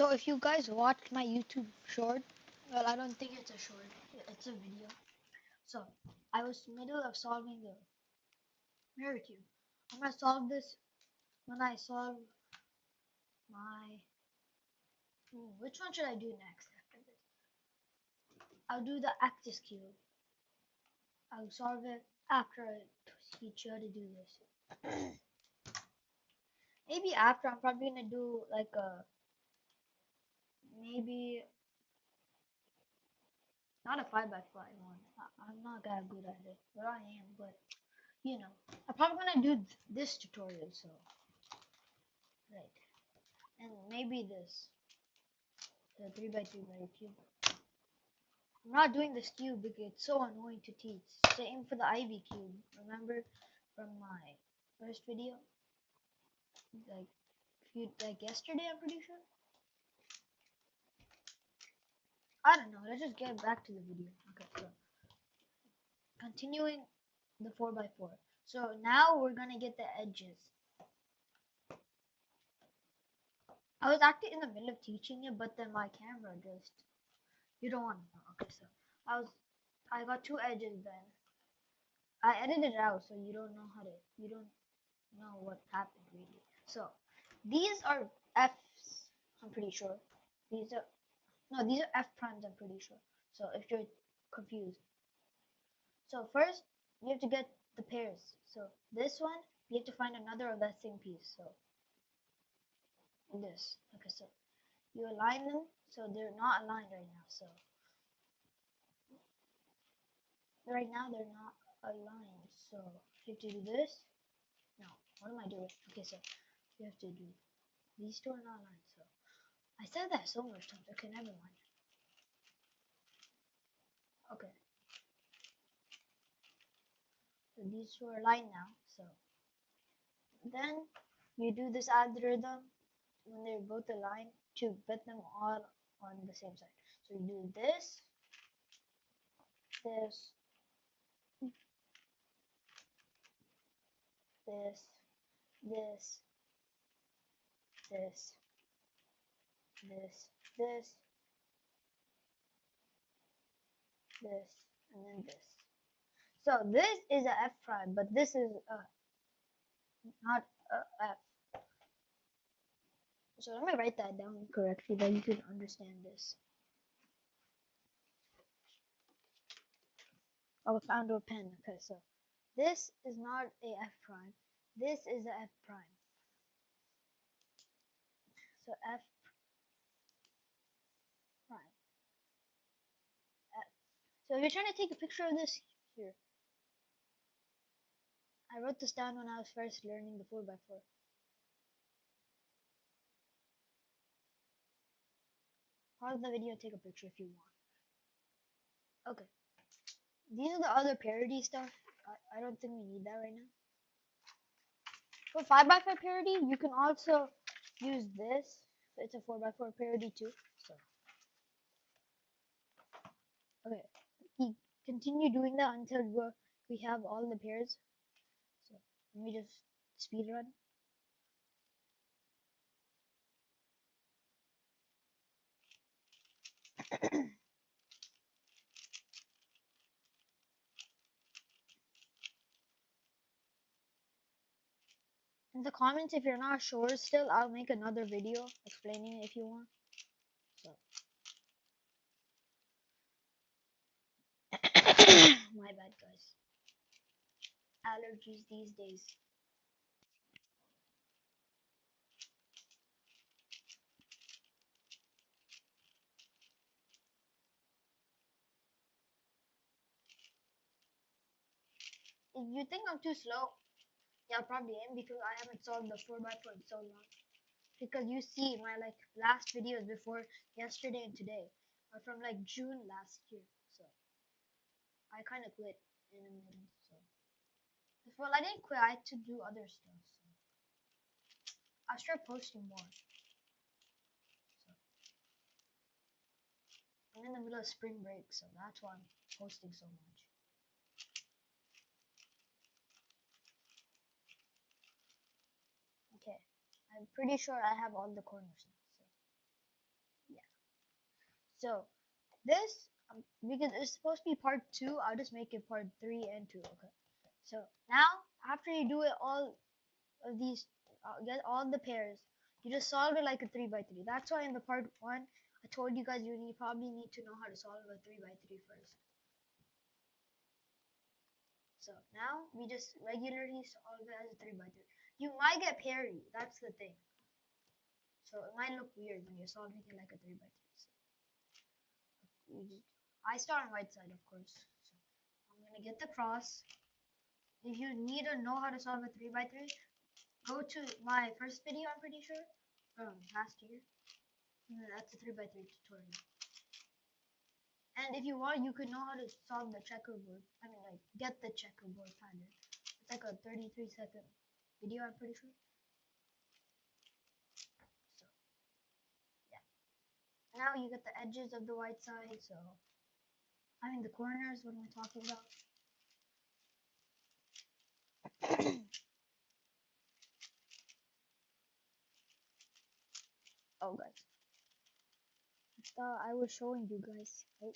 So if you guys watched my YouTube short, well, I don't think it's a short, it's a video. So I was middle of solving the mirror cube. I'm gonna solve this when I solve my. Which one should I do next after this? I'll do the axis cube. I'll solve it after I teach you how to do this. Maybe after I'm probably gonna do like a maybe not a 5x5 one. I'm not that good at it, but I am. But you know, I'm probably gonna do this tutorial. So right, and maybe this the 3x3 mirror cube. I'm not doing this cube because it's so annoying to teach. Same for the Ivy cube. Remember from my first video, like yesterday, I'm pretty sure. I don't know. Let's just get back to the video. Okay, so continuing the 4x4. So now we're gonna get the edges. I was actually in the middle of teaching it, but then my camera just you don't want to know. Okay, so I got two edges then. I edited it out so you don't know what happened really. So these are F's, I'm pretty sure. These are these are F primes, I'm pretty sure. So if you're confused. So first you have to get the pairs. So this one you have to find another of that same piece. So this. Okay, so you align them so they're not aligned right now. So right now they're not aligned. So you have to do this. No, what am I doing? Okay, so you have to do these two are not aligned. So I said that so much times. Okay, never mind. Okay, so these two are aligned now. So then you do this algorithm when they're both aligned to get them all on the same side. So you do this, this, this, this, this, this, this, this, and then this. So this is a F prime, but this is not a F. So let me write that down correctly that you can understand this. Oh, I found a pen. Okay, so this is not a F prime. This is a F prime. So F prime. F. So if you're trying to take a picture of this, here. I wrote this down when I was first learning the 4x4. Pause the video, take a picture if you want. Okay. These are the other parody stuff. I don't think we need that right now. For 5x5 parody, you can also use this. It's a 4x4 parody too. So, okay. Continue doing that until we have all the pairs. So, let me just speed run. In the comments, if you're not sure still, I'll make another video explaining it if you want. So, my bad, guys. Allergies these days. If you think I'm too slow, yeah, probably am because I haven't solved the 4x4 in so long. Because you see, my like last videos before yesterday and today are from like June last year. So I kind of quit in the middle. So well, I didn't quit. I had to do other stuff. So I'll start posting more. So I'm in the middle of spring break, so that's why I'm posting so much. Okay, I'm pretty sure I have all the corners now. So So this, because it's supposed to be part 2, I'll just make it part 3 and 2. Okay. So now, after you do it all of these, get all the pairs, you just solve it like a 3 by 3. That's why in the part 1, I told you guys probably need to know how to solve a 3 by 3 first. So now we just regularly solve it as a 3 by 3. You might get parity. That's the thing. So it might look weird when you're solving it like a 3 by 3. So I start on right side, of course. So I'm gonna get the cross. If you need to know how to solve a 3 by 3, go to my first video, I'm pretty sure, from last year. That's a 3 by 3 tutorial. And if you want, you could know how to solve the checkerboard. I mean, like, get the checkerboard pattern. It's like a 33-second video, I'm pretty sure. So, yeah. Now you get the edges of the white side, so, I mean, the corners, what am I talking about? Oh, guys. I thought I was showing you guys. Oh.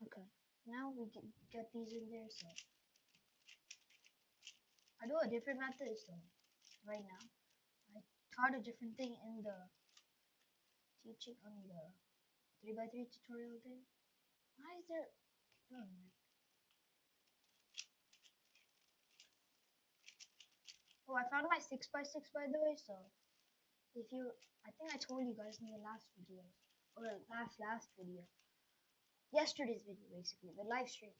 Okay. Now we can get these in there, so. I do a different method, so, right now. I taught a different thing in the teaching on the 3 by 3 tutorial thing. Why is there? Oh, oh, I found my 6 by 6 by the way. So if you, I think I told you guys in the last video or last video, yesterday's video basically, the live stream.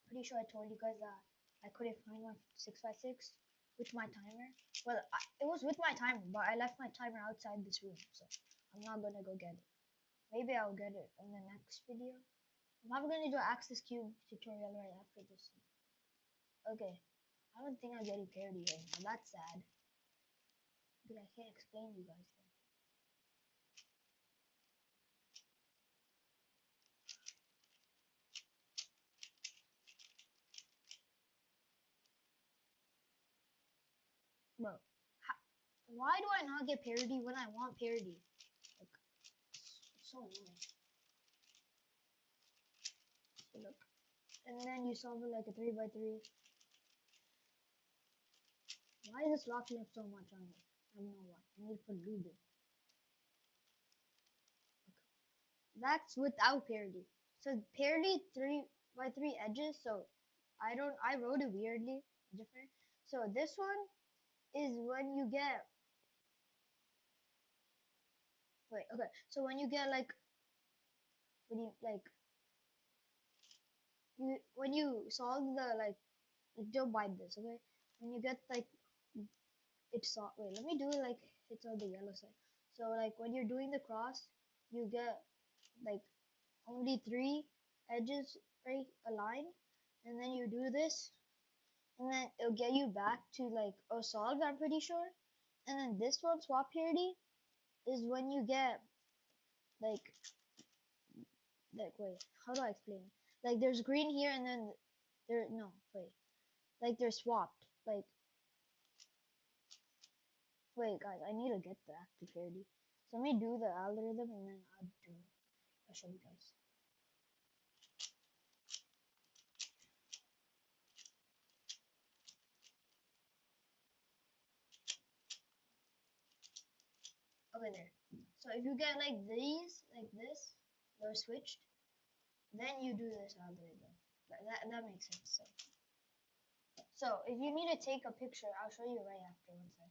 Pretty sure I told you guys that I couldn't find my 6 by 6 with my timer. Well, it was with my timer, but I left my timer outside this room, so I'm not gonna go get it. Maybe I'll get it in the next video. I'm not gonna do an Axis Cube tutorial right after this. Okay, I don't think I'm getting parody right now. That's sad. But I can't explain you guys then. Bro, why do I not get parody when I want parody? Like, it's so annoying. So look, and then you solve it like a 3 by 3. Why is this locking up so much on me? I don't know why. I need to put lube in. Okay. That's without parody. So parody 3 by 3 edges. So I wrote it weirdly different. So this one is when you get, wait, okay. So when you get like, when you like, when you solve the like, don't bite this, okay? When you get like, it's all, wait, let me do it like it's on the yellow side. So like when you're doing the cross, you get like only 3 edges right aligned, and then you do this, and then it'll get you back to like a solve, I'm pretty sure. And then this one, swap parity, is when you get like wait, how do I explain it? Like there's green here, and then there, no, wait, like they're swapped. Like, wait guys, I need to get the active parity. So let me do the algorithm and then I'll show you guys. Okay, there. So if you get like these, like this, they're switched, then you do this algorithm. That makes sense. So if you need to take a picture, I'll show you right after. One sec.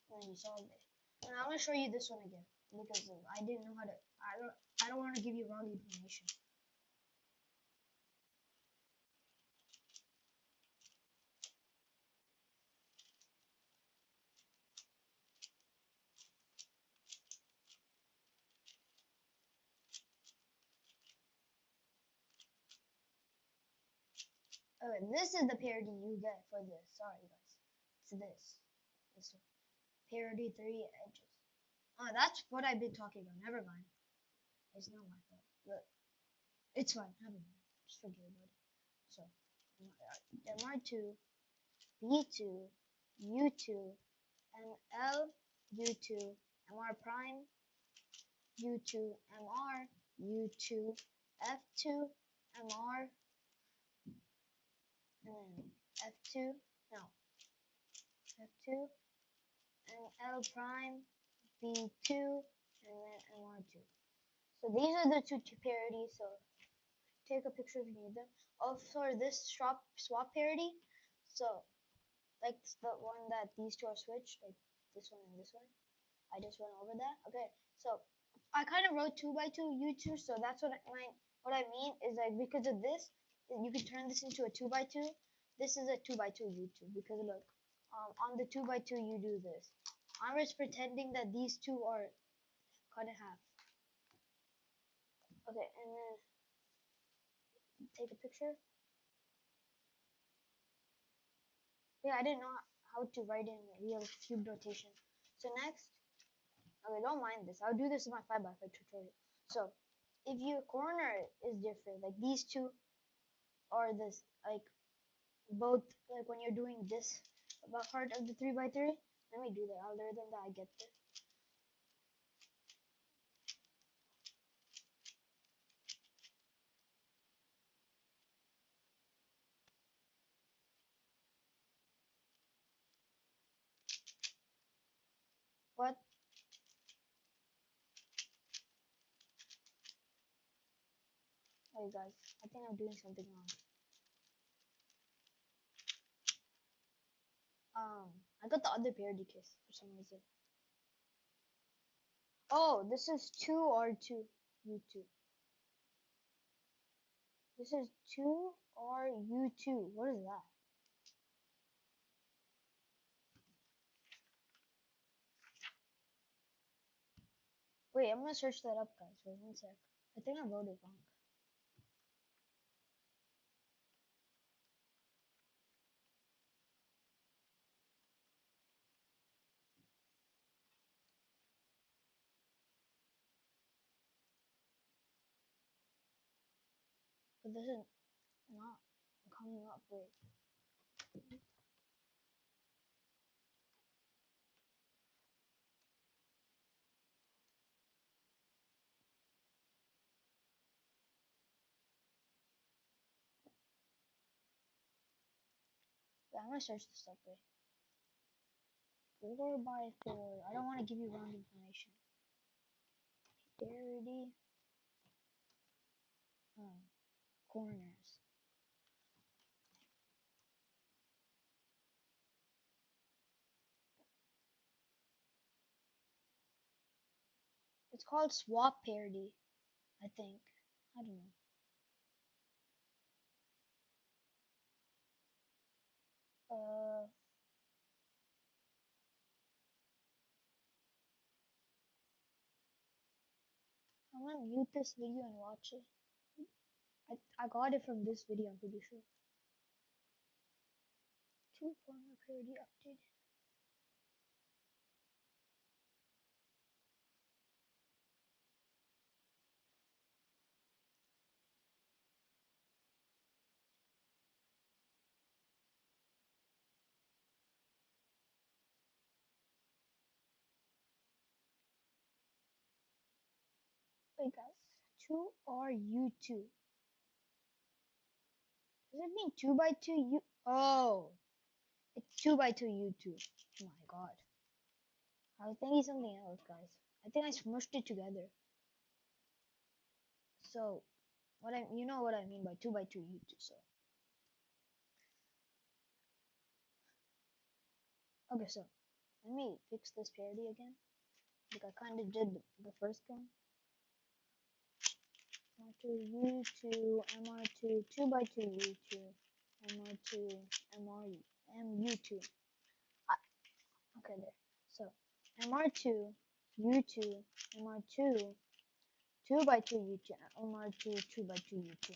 And then you solve it. And I'm gonna show you this one again because I didn't know how to. I don't want to give you wrong information. Okay, this is the parody you get for this. Sorry guys, it's this. This one. Parody 3 edges. Oh, that's what I've been talking about. Never mind. It's not my fault. Look, it's fine. Never mind. Just forget about it. So MR2, B2, U2, ML, U2, MR prime, U2, MR, U2, F2, MR, and then F2, no, F2, and L prime, B2, and then MR2. So these are the two parities, so take a picture if you need them. Oh, for this swap parity, so like the one that these two are switched, like this one and this one. I just went over that. Okay, so I kind of wrote 2x2 U2, so that's what I mean is like because of this, you can turn this into a 2x2. This is a 2x2 U2 because look, on the 2x2 you do this. I'm just pretending that these two are cut in half. Okay, and then take a picture. Yeah, I didn't know how to write in real cube rotation. So next, okay, don't mind this. I'll do this in my 5x5 tutorial. So if your corner is different, like these two are this, like both, like when you're doing this about part of the 3x3, let me do the algorithm that I get this. What? Hey guys, I think I'm doing something wrong. I got the other parity case for some reason. Oh, this is 2R2 U2. This is 2RU2. What is that? Wait, I'm gonna search that up, guys. Wait 1 sec. I think I wrote it wrong. But this is not coming up. Wait. Yeah, I'm gonna search this up. Wait. 4x4. I don't want to give you wrong information. Parity. Corners. It's called swap parity, I think. I don't know. Uh, I'm gonna mute this video and watch it. I got it from this video, I'm pretty sure. Two corner parity update. Wait, guys. 2RU2. Does it mean 2x2 U? Oh, it's 2x2 U2. Oh my god. I was thinking something else, guys. I think I smushed it together. So, you know what I mean by 2x2 U2. So, okay, so let me fix this parity again. Like I kind of did the first one. MR2 U2 MR2 2x2 U2 MR2 MR MU2. Okay, there. So MR2 U2 MR2 2x2 U2 MR2 2x2 U2.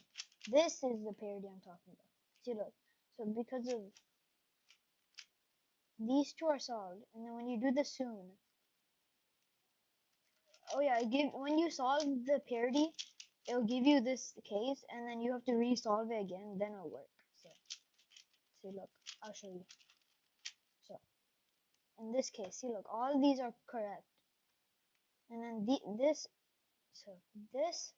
This is the parity I'm talking about. See, look. So because of these two are solved, and then when you do the soon, oh yeah, when you solve the parity, it'll give you this case, and then you have to resolve it again, then it'll work. So See, look, I'll show you. So in this case, see, look, all these are correct, and then this, so this,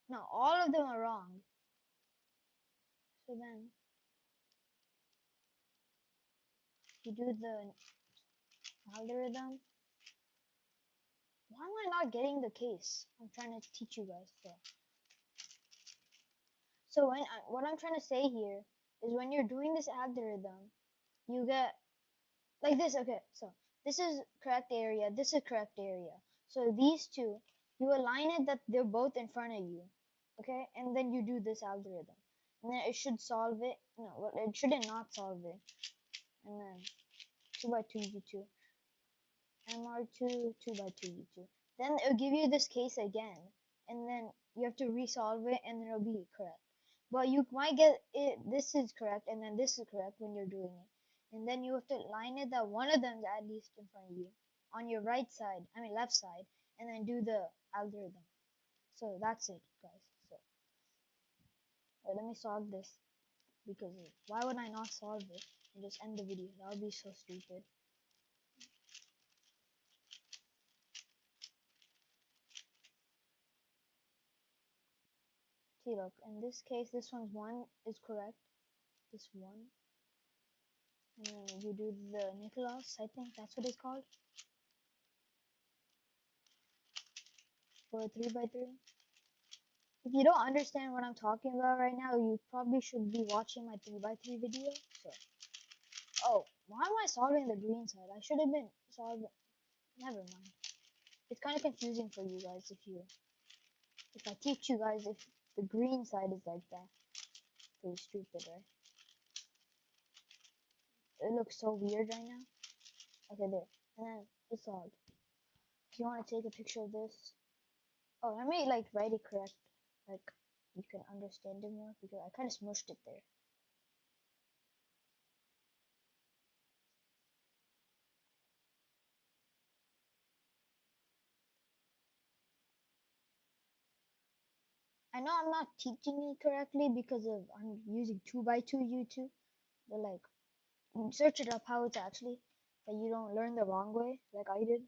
no, all of them are wrong. So then you do the algorithm. Why am I not getting the case? I'm trying to teach you guys. So what I'm trying to say here is when you're doing this algorithm, you get like this. Okay, so this is correct area, this is correct area. So these two, you align it that they're both in front of you. Okay, and then you do this algorithm. And then it should solve it. No, well, it shouldn't not solve it. And then 2 by 2 U2. MR2, 2 by 2 U2. Then it'll give you this case again. And then you have to resolve it and then it'll be correct. But you might get it, this is correct and then this is correct when you're doing it. And then you have to line it that one of them is at least in front of you on your right side, I mean left side, and then do the algorithm. So that's it, guys. So wait, let me solve this because why would I not solve it and just end the video? That would be so stupid. See, look, in this case, this one's 1 is correct. This 1. And then you do the Nicholas, I think that's what it's called. For a 3 by 3. If you don't understand what I'm talking about right now, you probably should be watching my 3 by 3 video. So, oh, why am I solving the green side? I should have been solving. Never mind. It's kind of confusing for you guys if I teach you guys if the green side is like that. Pretty stupid, right? It looks so weird right now. Okay, there. And then it's solved. If you want to take a picture of this, oh, let me like write it correct, like you can understand it more because I kind of smushed it there. I know I'm not teaching it correctly because of I'm using 2 by 2 YouTube, but like search it up how it's actually that you don't learn the wrong way like I did.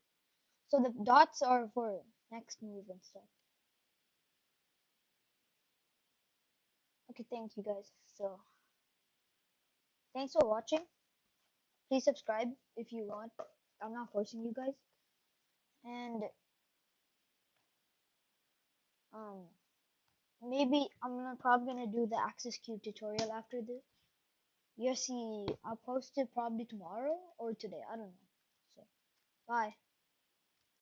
So the dots are for next move and stuff. Okay, thank you guys. So thanks for watching. Please subscribe if you want. I'm not forcing you guys. And um maybe probably gonna do the axis cube tutorial after this. You'll see, I'll post it probably tomorrow or today. I don't know. So, bye.